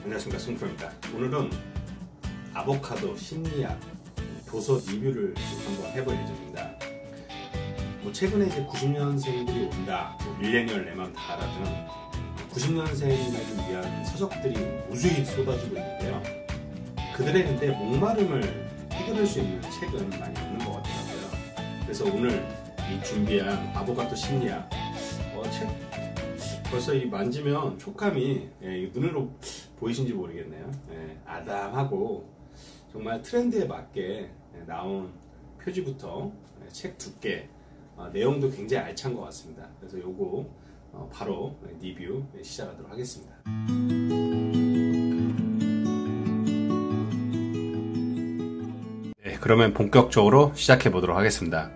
안녕하십니까, 승프로입니다. 오늘은 아보카도 심리학 도서 리뷰를 한번 해볼 예정입니다. 최근에 이제 90년생들이 온다, 밀레니얼 내 맘 다 알아주는 90년생을 위한 서적들이 무수히 쏟아지고 있는데요. 그들의 근데 목마름을 해결할 수 있는 책은 많이 없는 것 같더라고요. 그래서 오늘 이 준비한 아보카도 심리학 책 벌써 이 만지면 촉감이 눈으로 보이신지 모르겠네요. 아담하고 정말 트렌드에 맞게 나온 표지부터 책 두께, 내용도 굉장히 알찬 것 같습니다. 그래서 요거 바로 리뷰 시작하도록 하겠습니다. 그러면 본격적으로 시작해 보도록 하겠습니다.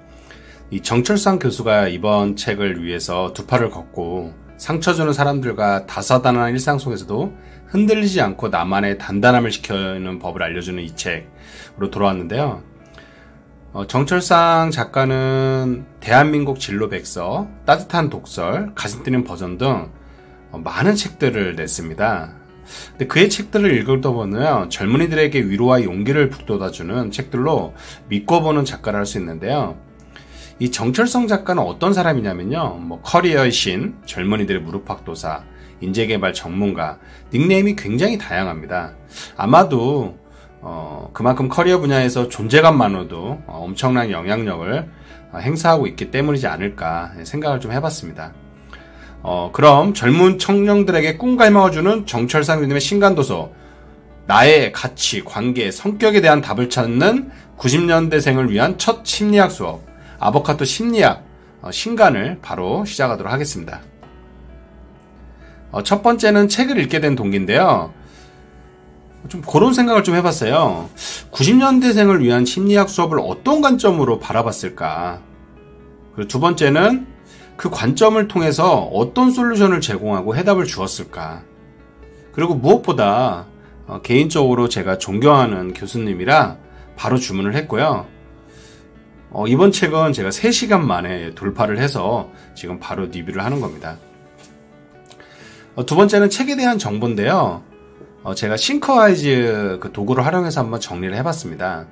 이 정철상 교수가 이번 책을 위해서 두 팔을 걷고 상처 주는 사람들과 다사다난한 일상 속에서도 흔들리지 않고 나만의 단단함을 지키는 법을 알려주는 이 책으로 돌아왔는데요. 정철상 작가는 대한민국 진로백서, 따뜻한 독설, 가슴 뛰는 버전 등 많은 책들을 냈습니다. 근데 그의 책들을 읽다 보면 젊은이들에게 위로와 용기를 북돋아주는 책들로 믿고 보는 작가를 할 수 있는데요. 이 정철성 작가는 어떤 사람이냐면요, 커리어의 신, 젊은이들의 무릎팍도사, 인재개발 전문가, 닉네임이 굉장히 다양합니다. 아마도 그만큼 커리어 분야에서 존재감만으로도 엄청난 영향력을 행사하고 있기 때문이지 않을까 생각을 좀 해봤습니다. 그럼 젊은 청년들에게 꿈과 희망을 주는 정철상 교수님의 신간도서, 나의 가치, 관계, 성격에 대한 답을 찾는 90년대생을 위한 첫 심리학 수업, 아보카도 심리학 신간을 바로 시작하도록 하겠습니다. 첫 번째는 책을 읽게 된 동기인데요. 좀 그런 생각을 좀 해봤어요. 90년대생을 위한 심리학 수업을 어떤 관점으로 바라봤을까? 그리고 두 번째는 그 관점을 통해서 어떤 솔루션을 제공하고 해답을 주었을까? 그리고 무엇보다 개인적으로 제가 존경하는 교수님이라 바로 주문을 했고요. 이번 책은 제가 3시간 만에 돌파를 해서 지금 바로 리뷰를 하는 겁니다. 두 번째는 책에 대한 정보인데요. 제가 싱커와이즈 그 도구를 활용해서 한번 정리를 해봤습니다.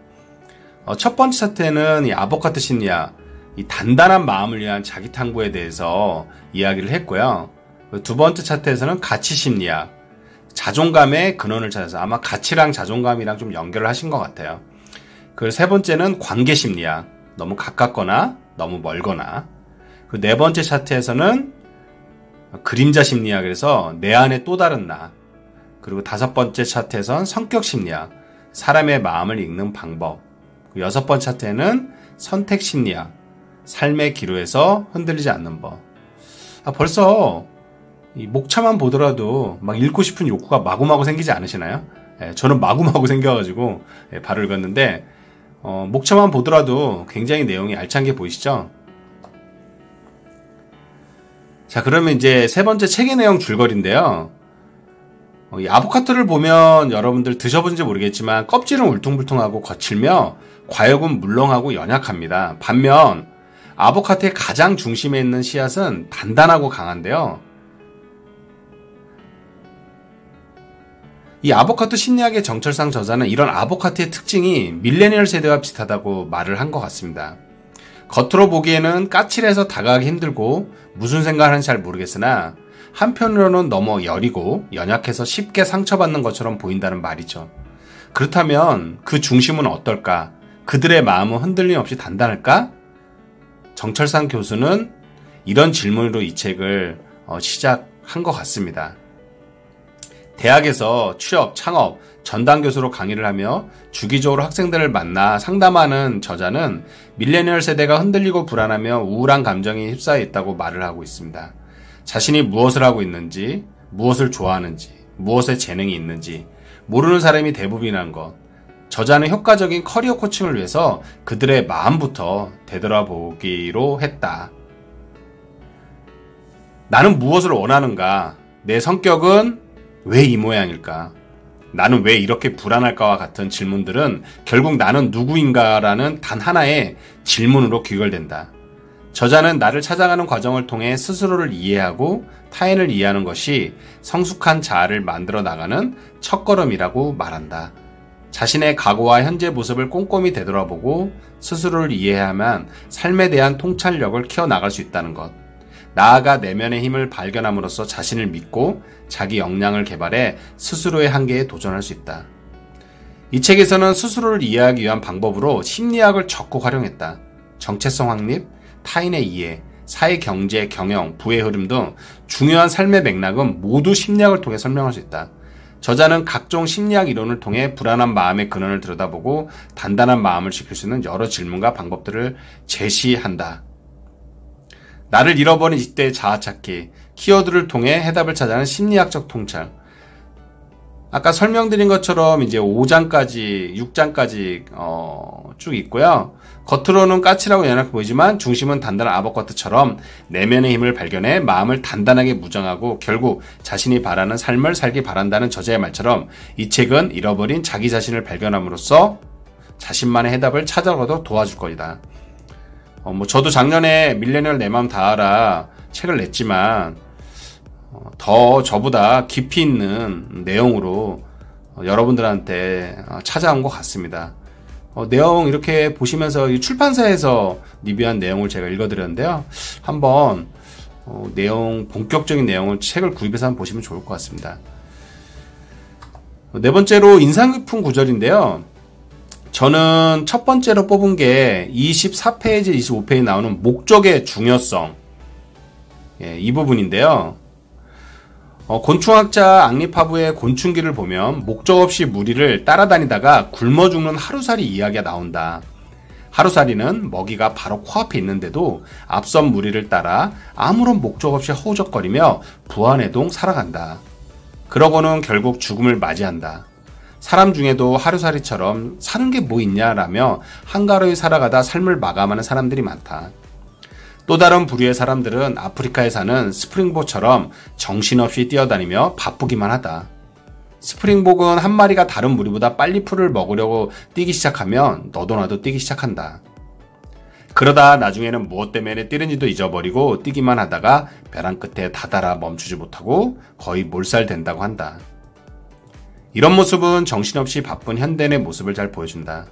첫 번째 차트에는 이 아보카도 심리학, 이 단단한 마음을 위한 자기 탐구에 대해서 이야기를 했고요. 두 번째 차트에서는 가치 심리학, 자존감의 근원을 찾아서, 아마 가치랑 자존감이랑 좀 연결을 하신 것 같아요. 그리고 세 번째는 관계 심리학, 너무 가깝거나 너무 멀거나. 그 네 번째 차트에서는 그림자 심리학에서 내 안에 또 다른 나. 그리고 다섯 번째 차트에서는 성격 심리학, 사람의 마음을 읽는 방법. 그 여섯 번째 차트에는 선택 심리학, 삶의 기로에서 흔들리지 않는 법. 벌써 이 목차만 보더라도 막 읽고 싶은 욕구가 마구마구 생기지 않으시나요? 저는 마구마구 생겨가지고 바로 읽었는데, 목차만 보더라도 굉장히 내용이 알찬 게 보이시죠? 자, 그러면 이제 세 번째 책의 내용 줄거리인데요. 이 아보카도를 보면 여러분들 드셔본지 모르겠지만 껍질은 울퉁불퉁하고 거칠며 과육은 물렁하고 연약합니다. 반면 아보카도의 가장 중심에 있는 씨앗은 단단하고 강한데요. 이 아보카도 심리학의 정철상 저자는 이런 아보카도의 특징이 밀레니얼 세대와 비슷하다고 말을 한 것 같습니다. 겉으로 보기에는 까칠해서 다가가기 힘들고 무슨 생각을 하는지 잘 모르겠으나 한편으로는 너무 여리고 연약해서 쉽게 상처받는 것처럼 보인다는 말이죠. 그렇다면 그 중심은 어떨까? 그들의 마음은 흔들림 없이 단단할까? 정철상 교수는 이런 질문으로 이 책을 시작한 것 같습니다. 대학에서 취업, 창업, 전담 교수로 강의를 하며 주기적으로 학생들을 만나 상담하는 저자는 밀레니얼 세대가 흔들리고 불안하며 우울한 감정에 휩싸여 있다고 말을 하고 있습니다. 자신이 무엇을 하고 있는지, 무엇을 좋아하는지, 무엇에 재능이 있는지 모르는 사람이 대부분이라는 것. 저자는 효과적인 커리어 코칭을 위해서 그들의 마음부터 되돌아보기로 했다. 나는 무엇을 원하는가? 내 성격은 왜 이 모양일까? 나는 왜 이렇게 불안할까와 같은 질문들은 결국 나는 누구인가라는 단 하나의 질문으로 귀결된다. 저자는 나를 찾아가는 과정을 통해 스스로를 이해하고 타인을 이해하는 것이 성숙한 자아를 만들어 나가는 첫걸음이라고 말한다. 자신의 과거와 현재 모습을 꼼꼼히 되돌아보고 스스로를 이해하면 삶에 대한 통찰력을 키워나갈 수 있다는 것. 나아가 내면의 힘을 발견함으로써 자신을 믿고 자기 역량을 개발해 스스로의 한계에 도전할 수 있다. 이 책에서는 스스로를 이해하기 위한 방법으로 심리학을 적극 활용했다. 정체성 확립, 타인의 이해, 사회, 경제, 경영, 부의 흐름 등 중요한 삶의 맥락은 모두 심리학을 통해 설명할 수 있다. 저자는 각종 심리학 이론을 통해 불안한 마음의 근원을 들여다보고 단단한 마음을 지킬 수 있는 여러 질문과 방법들을 제시한다. 나를 잃어버린 이때의 자아찾기, 키워드를 통해 해답을 찾아가는 심리학적 통찰. 아까 설명드린 것처럼 이제 5장까지, 6장까지 쭉 있고요. 겉으로는 까칠하고 연약해 보이지만 중심은 단단한 아보카도처럼 내면의 힘을 발견해 마음을 단단하게 무장하고 결국 자신이 바라는 삶을 살기 바란다는 저자의 말처럼 이 책은 잃어버린 자기 자신을 발견함으로써 자신만의 해답을 찾아가도록 도와줄 것이다. 저도 작년에 밀레니얼 내 마음 다 알아 책을 냈지만 더 저보다 깊이 있는 내용으로 여러분들한테 찾아온 것 같습니다. 내용 이렇게 보시면서 이 출판사에서 리뷰한 내용을 제가 읽어드렸는데요. 한번 본격적인 내용을 책을 구입해서 한번 보시면 좋을 것 같습니다. 네 번째로 인상 깊은 구절인데요. 저는 첫 번째로 뽑은 게 24페이지, 25페이지 나오는 목적의 중요성. 이 부분인데요. 곤충학자 앙리파브의 곤충기를 보면 목적 없이 무리를 따라다니다가 굶어 죽는 하루살이 이야기가 나온다. 하루살이는 먹이가 바로 코앞에 있는데도 앞선 무리를 따라 아무런 목적 없이 허우적거리며 부안해동 살아간다. 그러고는 결국 죽음을 맞이한다. 사람 중에도 하루살이처럼 사는 게 뭐 있냐라며 한가로이 살아가다 삶을 마감하는 사람들이 많다. 또 다른 부류의 사람들은 아프리카에 사는 스프링복처럼 정신없이 뛰어다니며 바쁘기만 하다. 스프링복은 한 마리가 다른 무리보다 빨리 풀을 먹으려고 뛰기 시작하면 너도 나도 뛰기 시작한다. 그러다 나중에는 무엇 때문에 뛰는지도 잊어버리고 뛰기만 하다가 벼랑 끝에 다다라 멈추지 못하고 거의 몰살된다고 한다. 이런 모습은 정신없이 바쁜 현대인의 모습을 잘 보여준다.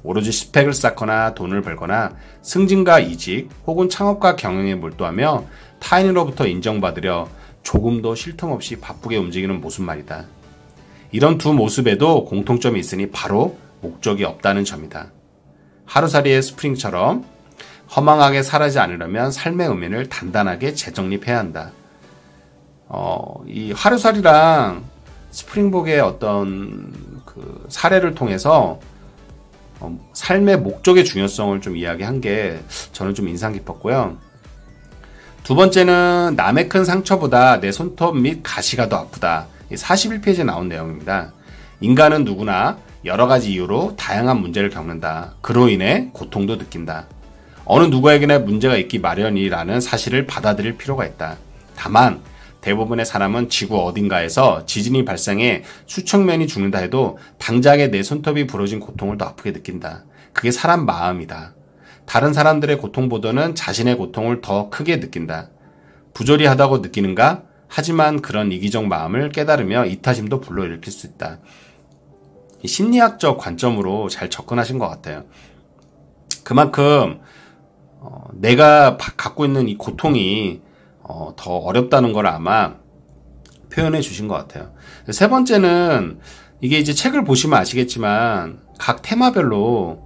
오로지 스펙을 쌓거나 돈을 벌거나 승진과 이직 혹은 창업과 경영에 몰두하며 타인으로부터 인정받으려 조금도 쉴 틈 없이 바쁘게 움직이는 모습 말이다. 이런 두 모습에도 공통점이 있으니 바로 목적이 없다는 점이다. 하루살이의 스프링처럼 허망하게 살아지 않으려면 삶의 의미를 단단하게 재정립해야 한다. 이 하루살이랑 스프링복의 어떤 그 사례를 통해서 삶의 목적의 중요성을 좀 이야기한 게 저는 좀 인상 깊었고요. 두 번째는 남의 큰 상처보다 내 손톱 및 가시가 더 아프다. 41페이지에 나온 내용입니다. 인간은 누구나 여러 가지 이유로 다양한 문제를 겪는다. 그로 인해 고통도 느낀다. 어느 누구에게나 문제가 있기 마련이라는 사실을 받아들일 필요가 있다. 다만 대부분의 사람은 지구 어딘가에서 지진이 발생해 수천 명이 죽는다 해도 당장에 내 손톱이 부러진 고통을 더 아프게 느낀다. 그게 사람 마음이다. 다른 사람들의 고통보다는 자신의 고통을 더 크게 느낀다. 부조리하다고 느끼는가? 하지만 그런 이기적 마음을 깨달으며 이타심도 불러일으킬 수 있다. 심리학적 관점으로 잘 접근하신 것 같아요. 그만큼 내가 갖고 있는 이 고통이 더 어렵다는 걸 아마 표현해 주신 것 같아요. 세 번째는 이게 이제 책을 보시면 아시겠지만 각 테마별로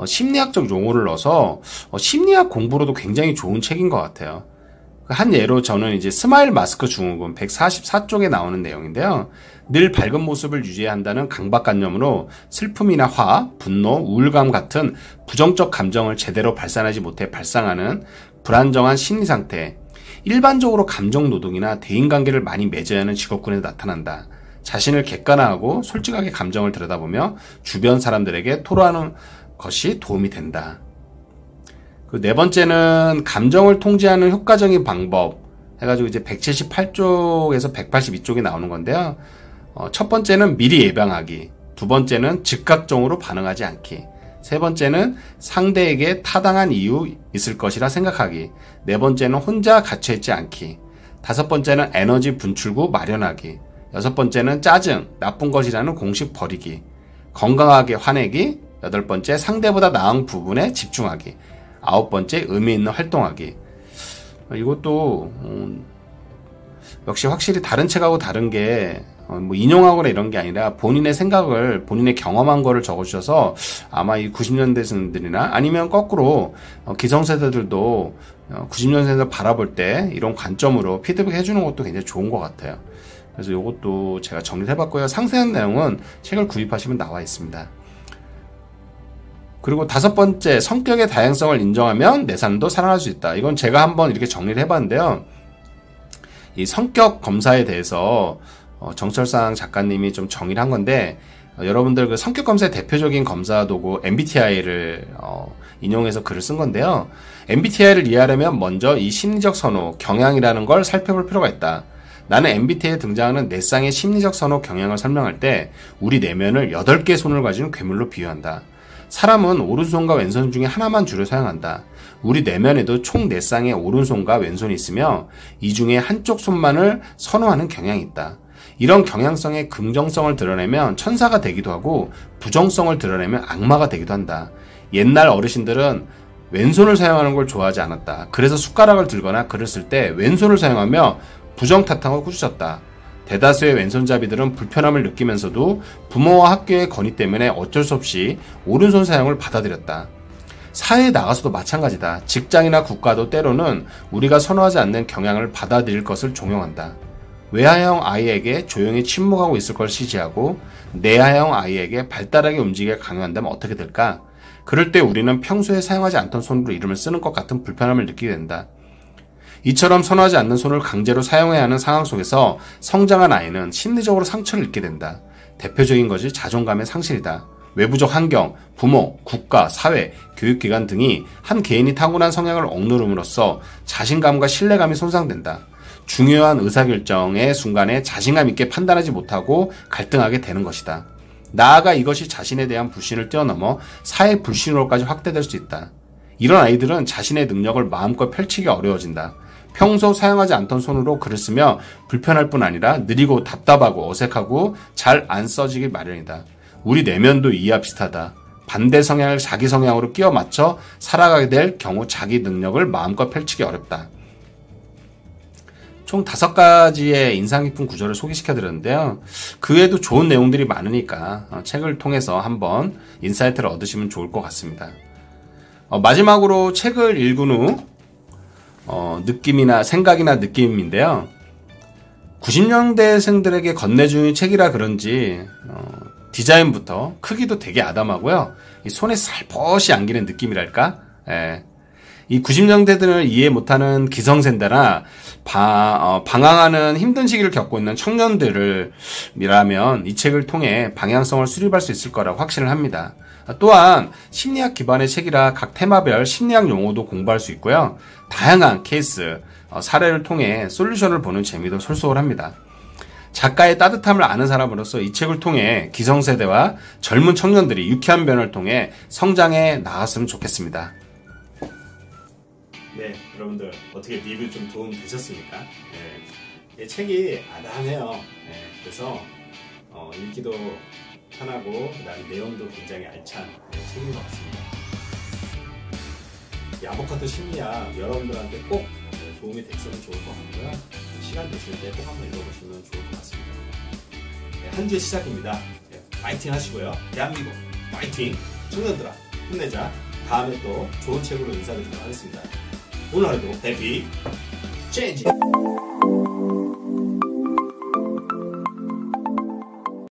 심리학적 용어를 넣어서 심리학 공부로도 굉장히 좋은 책인 것 같아요. 한 예로 저는 이제 스마일 마스크 증후군 144쪽에 나오는 내용인데요. 늘 밝은 모습을 유지해야 한다는 강박관념으로 슬픔이나 화, 분노, 우울감 같은 부정적 감정을 제대로 발산하지 못해 발생하는 불안정한 심리 상태, 일반적으로 감정 노동이나 대인관계를 많이 맺어야 하는 직업군에 나타난다. 자신을 객관화하고 솔직하게 감정을 들여다보며 주변 사람들에게 토로하는 것이 도움이 된다. 그 네 번째는 감정을 통제하는 효과적인 방법 해가지고 이제 178쪽에서 182쪽에 나오는 건데요. 첫 번째는 미리 예방하기, 두 번째는 즉각적으로 반응하지 않기, 세 번째는 상대에게 타당한 이유 있을 것이라 생각하기. 네 번째는 혼자 갇혀있지 않기. 다섯 번째는 에너지 분출구 마련하기. 여섯 번째는 짜증, 나쁜 것이라는 공식 버리기. 건강하게 화내기. 여덟 번째, 상대보다 나은 부분에 집중하기. 아홉 번째, 의미 있는 활동하기. 이것도 역시 확실히 다른 책하고 다른 게 뭐 인용하거나 이런 게 아니라 본인의 생각을, 본인의 경험한 거를 적어주셔서 아마 이 90년대생들이나 아니면 거꾸로 기성세대들도 90년대생들 바라볼 때 이런 관점으로 피드백 해주는 것도 굉장히 좋은 것 같아요. 그래서 이것도 제가 정리를 해봤고요. 상세한 내용은 책을 구입하시면 나와 있습니다. 그리고 다섯 번째, 성격의 다양성을 인정하면 내 삶도 살아날 수 있다. 이건 제가 한번 이렇게 정리를 해봤는데요. 이 성격 검사에 대해서 정철상 작가님이 좀 정의를 한 건데, 여러분들 그 성격 검사의 대표적인 검사 도구 MBTI를 인용해서 글을 쓴 건데요. MBTI를 이해하려면 먼저 이 심리적 선호, 경향이라는 걸 살펴볼 필요가 있다. 나는 MBTI에 등장하는 네 쌍의 심리적 선호 경향을 설명할 때 우리 내면을 8개의 손을 가지는 괴물로 비유한다. 사람은 오른손과 왼손 중에 하나만 주로 사용한다. 우리 내면에도 총 4쌍의 오른손과 왼손이 있으며 이 중에 한쪽 손만을 선호하는 경향이 있다. 이런 경향성의 긍정성을 드러내면 천사가 되기도 하고 부정성을 드러내면 악마가 되기도 한다. 옛날 어르신들은 왼손을 사용하는 걸 좋아하지 않았다. 그래서 숟가락을 들거나 글을 쓸 때 왼손을 사용하며 부정타탕을 꾸짖었다. 대다수의 왼손잡이들은 불편함을 느끼면서도 부모와 학교의 건의 때문에 어쩔 수 없이 오른손 사용을 받아들였다. 사회에 나가서도 마찬가지다. 직장이나 국가도 때로는 우리가 선호하지 않는 경향을 받아들일 것을 종용한다. 외하형 아이에게 조용히 침묵하고 있을 걸 지지하고 내하형 아이에게 발달하게 움직이게 강요한다면 어떻게 될까? 그럴 때 우리는 평소에 사용하지 않던 손으로 이름을 쓰는 것 같은 불편함을 느끼게 된다. 이처럼 선호하지 않는 손을 강제로 사용해야 하는 상황 속에서 성장한 아이는 심리적으로 상처를 입게 된다. 대표적인 것이 자존감의 상실이다. 외부적 환경, 부모, 국가, 사회, 교육기관 등이 한 개인이 타고난 성향을 억누름으로써 자신감과 신뢰감이 손상된다. 중요한 의사결정의 순간에 자신감 있게 판단하지 못하고 갈등하게 되는 것이다. 나아가 이것이 자신에 대한 불신을 뛰어넘어 사회 불신으로까지 확대될 수 있다. 이런 아이들은 자신의 능력을 마음껏 펼치기 어려워진다. 평소 사용하지 않던 손으로 글을 쓰며 불편할 뿐 아니라 느리고 답답하고 어색하고 잘 안 써지기 마련이다. 우리 내면도 이와 비슷하다. 반대 성향을 자기 성향으로 끼워 맞춰 살아가게 될 경우 자기 능력을 마음껏 펼치기 어렵다. 총 5가지의 인상 깊은 구절을 소개시켜드렸는데요. 그 외에도 좋은 내용들이 많으니까 책을 통해서 한번 인사이트를 얻으시면 좋을 것 같습니다. 마지막으로 책을 읽은 후 느낌이나 생각이나 느낌인데요. 90년대생들에게 건네주는 책이라 그런지 디자인부터 크기도 되게 아담하고요. 이 손에 살포시 안기는 느낌이랄까? 예. 이 90년대들을 이해 못하는 기성세대나 방황하는 힘든 시기를 겪고 있는 청년들이라면 이 책을 통해 방향성을 수립할 수 있을 거라고 확신을 합니다. 또한 심리학 기반의 책이라 각 테마별 심리학 용어도 공부할 수 있고요. 다양한 케이스, 사례를 통해 솔루션을 보는 재미도 솔솔합니다. 작가의 따뜻함을 아는 사람으로서 이 책을 통해 기성세대와 젊은 청년들이 유쾌한 변화를 통해 성장해 나갔으면 좋겠습니다. 네, 여러분들 어떻게 리뷰 좀 도움 되셨습니까? 네, 책이 아담해요. 네, 그래서 읽기도 편하고 그다음에 내용도 굉장히 알찬 책인 것 같습니다. 이 아보카도 심리학 여러분들한테 꼭 도움이 됐으면 좋을 것 같고요. 시간 되실 때 꼭 한번 읽어보시면 좋을 것 같습니다. 네, 한 주의 시작입니다. 네, 파이팅 하시고요. 대한민국 파이팅! 청년들아 힘내자. 다음에 또 좋은 책으로 인사드리도록 하겠습니다. 오늘 하루도 해피 체인지!